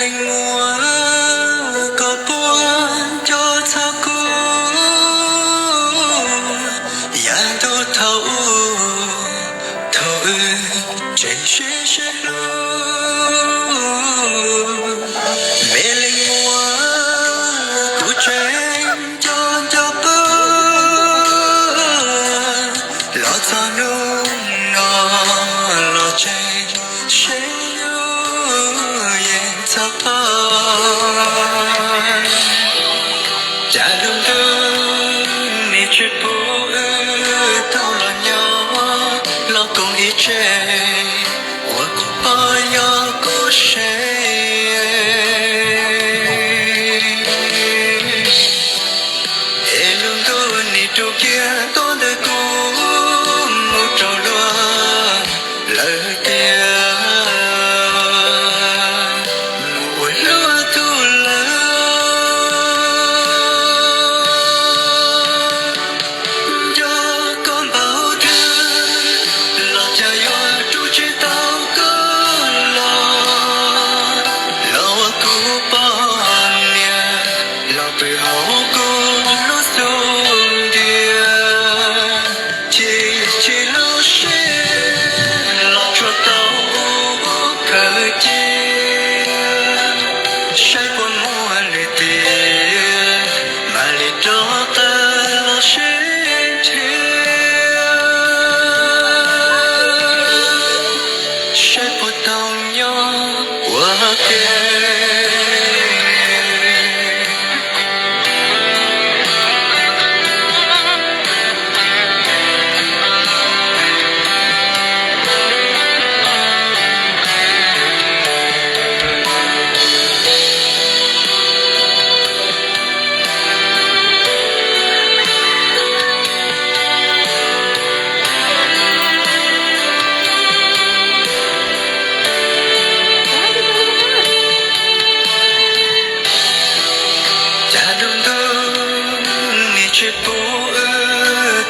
linh múa có buồn cho thao cô ya đô thấu thấu trên xe mê linh múa cụ trên cho bơ lo cho nung nó lo trên xe cha đừng đừng mi chuyện bố tao là nhau lo cùng ý chê và cũng bao nhiêu cố sẽ e đừng đừng ni tu kia tôi đã cố một trò đùa lời kia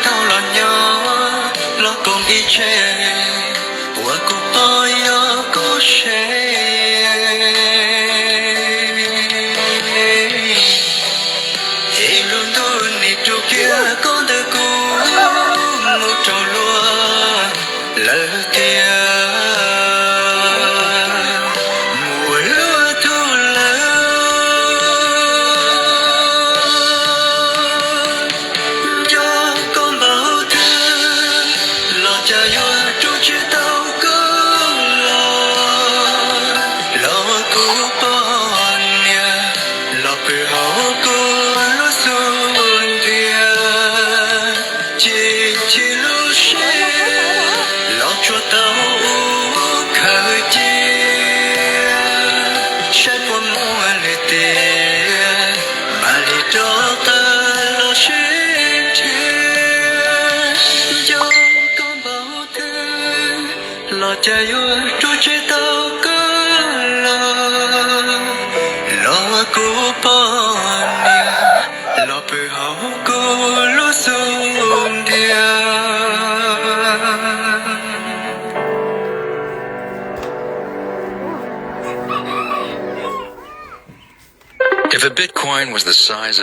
tao là nhau lo cùng đi chơi và cũng bao nhiêu cố sẽ thì luôn luôn đi chỗ kia con đời cũ một trò lúa lời kia mùa lúa thu lớn cho con bao thương lo cha yêu chú chỉ tao có lo cố bao nhà lo bề hậu cố chỉ lúc sẽ lo cho tao khởi chia sẽ buồn mua lệ tiền mà lệ cho ta lo sẽ chia cho con bao thương lo cha yêu chú chỉ tao có lo cố bao nhà lo bề hậu cố lo xuống dia. If a Bitcoin was the size of